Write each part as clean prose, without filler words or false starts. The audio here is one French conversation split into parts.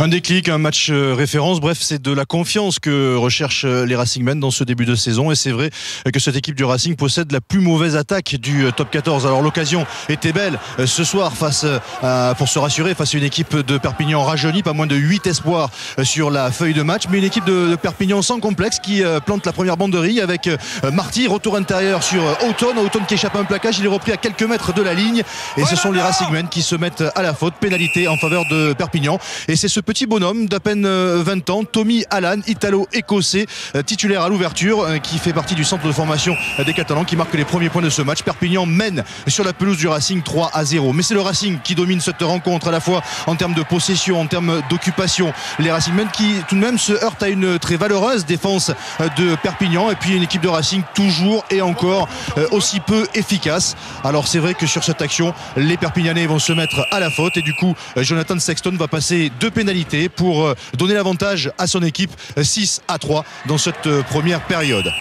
Un déclic, un match référence, bref, c'est de la confiance que recherchent les Racingmen dans ce début de saison. Et c'est vrai que cette équipe du Racing possède la plus mauvaise attaque du top 14. Alors l'occasion était belle ce soir pour se rassurer face à une équipe de Perpignan rajeunie, pas moins de 8 espoirs sur la feuille de match, mais une équipe de Perpignan sans complexe qui plante la première banderie avec Marty, retour intérieur sur Houghton qui échappe à un plaquage, il est repris à quelques mètres de la ligne et ce sont les Racingmen qui se mettent à la faute, pénalité en faveur de Perpignan. Et c'est ce petit bonhomme d'à peine 20 ans, Tommy Allan, italo-écossais, titulaire à l'ouverture, qui fait partie du centre de formation des Catalans, qui marque les premiers points de ce match. Perpignan mène sur la pelouse du Racing 3-0. Mais c'est le Racing qui domine cette rencontre, à la fois en termes de possession, en termes d'occupation. Les Racingmen qui tout de même se heurtent à une très valeureuse défense de Perpignan, et puis une équipe de Racing toujours et encore aussi peu efficace. Alors c'est vrai que sur cette action, les Perpignanais vont se mettre à la faute, et du coup Jonathan Sexton va passer 2 pénalités pour donner l'avantage à son équipe, 6-3 dans cette première période.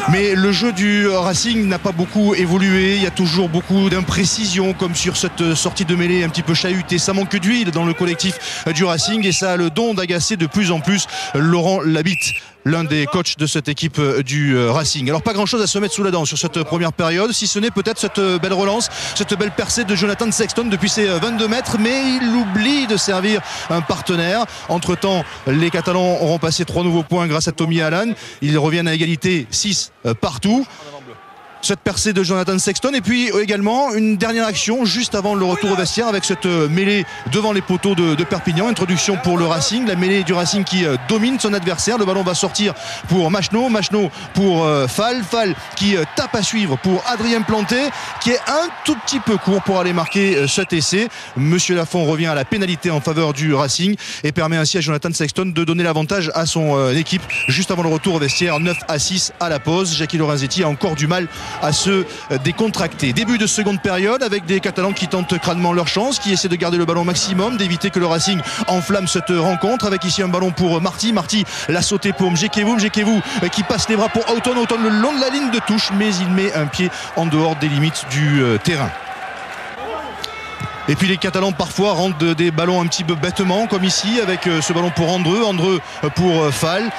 Mais le jeu du Racing n'a pas beaucoup évolué, il y a toujours beaucoup d'imprécisions comme sur cette sortie de mêlée un petit peu chahutée. Ça manque d'huile dans le collectif du Racing et ça a le don d'agacer de plus en plus Laurent Labitte, l'un des coachs de cette équipe du Racing. Alors pas grand chose à se mettre sous la dent sur cette première période, si ce n'est peut-être cette belle relance, cette belle percée de Jonathan Sexton depuis ses 22 mètres, mais il oublie de servir un partenaire. Entre temps, les Catalans auront passé 3 nouveaux points grâce à Tommy Allan, ils reviennent à égalité 6 partout. Cette percée de Jonathan Sexton, et puis également une dernière action juste avant le retour au vestiaire avec cette mêlée devant les poteaux de Perpignan. Introduction pour le Racing, la mêlée du Racing qui domine son adversaire. Le ballon va sortir pour Machno pour Fall qui tape à suivre pour Adrien Planté, qui est un tout petit peu court pour aller marquer cet essai. Monsieur Lafont revient à la pénalité en faveur du Racing et permet ainsi à Jonathan Sexton de donner l'avantage à son équipe juste avant le retour au vestiaire. 9-6 à la pause. Jackie Lorenzetti a encore du mal à se décontracter. Début de seconde période avec des Catalans qui tentent crânement leur chance, qui essaient de garder le ballon au maximum, d'éviter que le Racing enflamme cette rencontre, avec ici un ballon pour Marty l'a sauté pour Mjekevu qui passe les bras pour Houghton le long de la ligne de touche, mais il met un pied en dehors des limites du terrain. Et puis les Catalans parfois rendent des ballons un petit peu bêtement, comme ici avec ce ballon pour Andreu pour Fall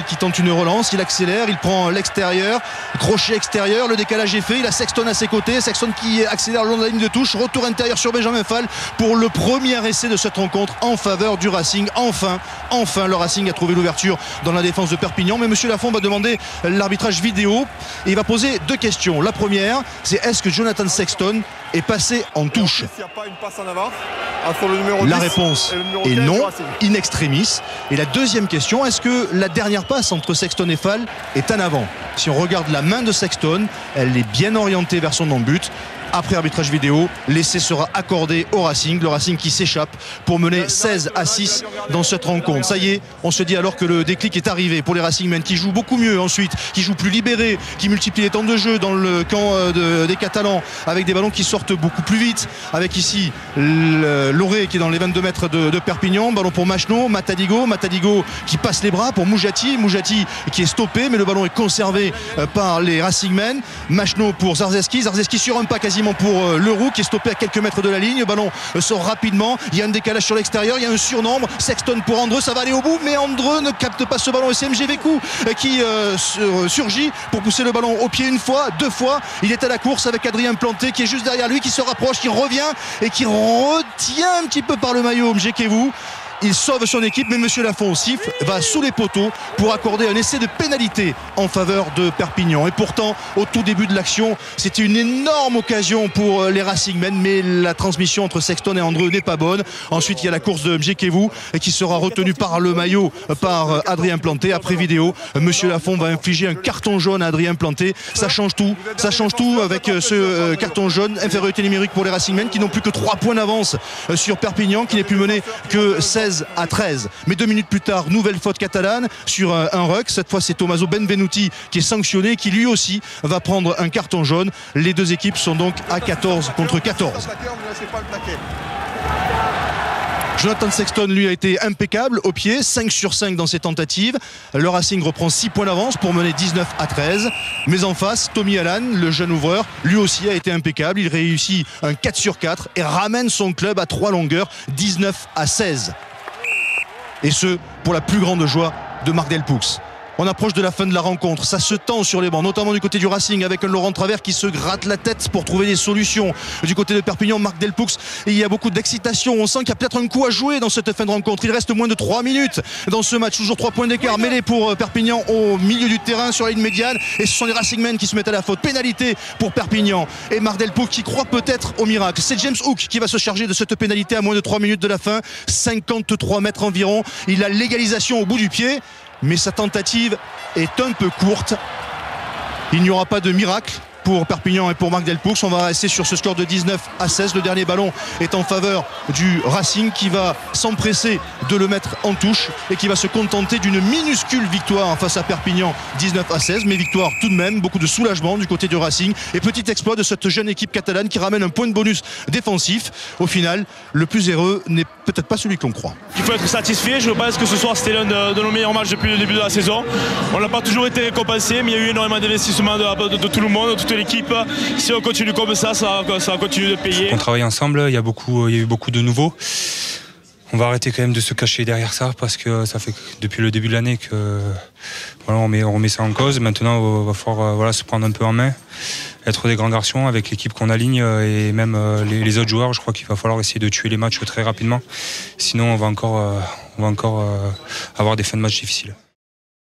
qui tente une relance, il accélère, il prend l'extérieur, crochet extérieur, le décalage est fait, il a Sexton à ses côtés, Sexton qui accélère le long de la ligne de touche, retour intérieur sur Benjamin Fall pour le premier essai de cette rencontre en faveur du Racing. Enfin le Racing a trouvé l'ouverture dans la défense de Perpignan, mais monsieur Lafont va demander l'arbitrage vidéo et il va poser 2 questions. La première, c'est est-ce que Jonathan Sexton est passé en touche? La réponse est non, in extremis. Et la deuxième question, est-ce que la dernière passe entre Sexton et Fall est en avant? Si on regarde la main de Sexton, elle est bien orientée vers son but. Après arbitrage vidéo, l'essai sera accordé au Racing. Le Racing qui s'échappe pour mener 16-6 dans cette rencontre. Ça y est, on se dit alors que le déclic est arrivé pour les Racingmen qui jouent beaucoup mieux ensuite, qui jouent plus libérés, qui multiplient les temps de jeu dans le camp des Catalans avec des ballons qui sortent beaucoup plus vite. Avec ici Loré qui est dans les 22 mètres de Perpignan. Ballon pour Machno, Matadigo qui passe les bras pour Moujati qui est stoppé, mais le ballon est conservé par les Racingmen. Machno pour Zarzeski sur un pas quasiment pour Leroux qui est stoppé à quelques mètres de la ligne. Le ballon sort rapidement, il y a un décalage sur l'extérieur, il y a un surnombre. Sexton pour Andreu, ça va aller au bout, mais Andreu ne capte pas ce ballon et c'est Mjekevu qui surgit pour pousser le ballon au pied une fois, 2 fois. Il est à la course avec Adrien Planté qui est juste derrière lui, qui se rapproche, qui revient et qui retient un petit peu par le maillot Mjekevu. Il sauve son équipe, mais monsieur Lafont siffle, va sous les poteaux pour accorder un essai de pénalité en faveur de Perpignan. Et pourtant, au tout début de l'action, c'était une énorme occasion pour les Racingmen, mais la transmission entre Sexton et Andreu n'est pas bonne. Ensuite, il y a la course de Mjekevu qui sera retenue par le maillot par Adrien Planté. Après vidéo, monsieur Lafont va infliger un carton jaune à Adrien Planté. Ça change tout avec ce carton jaune. Infériorité numérique pour les Racingmen qui n'ont plus que 3 points d'avance sur Perpignan, qui n'est plus mené que 16-13. Mais 2 minutes plus tard, nouvelle faute catalane sur un ruck. Cette fois, c'est Tommaso Benvenuti qui est sanctionné, qui lui aussi va prendre un carton jaune. Les 2 équipes sont donc à 14 contre 14. Jonathan Sexton, lui, a été impeccable au pied, 5 sur 5 dans ses tentatives. Le Racing reprend 6 points d'avance pour mener 19-13. Mais en face, Tommy Allan, le jeune ouvreur, lui aussi a été impeccable. Il réussit un 4 sur 4 et ramène son club à 3 longueurs, 19-16. Et ce, pour la plus grande joie de Marc Delpoux. On approche de la fin de la rencontre, ça se tend sur les bancs, notamment du côté du Racing avec un Laurent Travers qui se gratte la tête pour trouver des solutions. Du côté de Perpignan, Marc Delpoux, il y a beaucoup d'excitation, on sent qu'il y a peut-être un coup à jouer dans cette fin de rencontre. Il reste moins de 3 minutes dans ce match, toujours 3 points d'écart mêlés pour Perpignan au milieu du terrain sur la ligne médiane, et ce sont les Racingmen qui se mettent à la faute. Pénalité pour Perpignan et Marc Delpoux qui croit peut-être au miracle. C'est James Hook qui va se charger de cette pénalité à moins de 3 minutes de la fin, 53 mètres environ. Il a l'égalisation au bout du pied, mais sa tentative est un peu courte. Il n'y aura pas de miracle pour Perpignan et pour Marc Delpoux. On va rester sur ce score de 19-16. Le dernier ballon est en faveur du Racing qui va s'empresser de le mettre en touche et qui va se contenter d'une minuscule victoire face à Perpignan, 19-16, mais victoire tout de même, beaucoup de soulagement du côté du Racing et petit exploit de cette jeune équipe catalane qui ramène un point de bonus défensif. Au final, le plus heureux n'est peut-être pas celui qu'on croit. Il faut être satisfait. Je pense que ce soir c'était l'un de nos meilleurs matchs depuis le début de la saison. On n'a pas toujours été récompensé, mais il y a eu énormément d'investissement de tout le monde, de toute l'équipe. Si on continue comme ça va continuer de payer. On travaille ensemble, il y a eu beaucoup de nouveaux. On va arrêter quand même de se cacher derrière ça parce que ça fait depuis le début de l'année que voilà, on remet ça en cause. Maintenant, il va falloir se prendre un peu en main, être des grands garçons avec l'équipe qu'on aligne et même les autres joueurs. Je crois qu'il va falloir essayer de tuer les matchs très rapidement. Sinon, on va encore avoir des fins de match difficiles.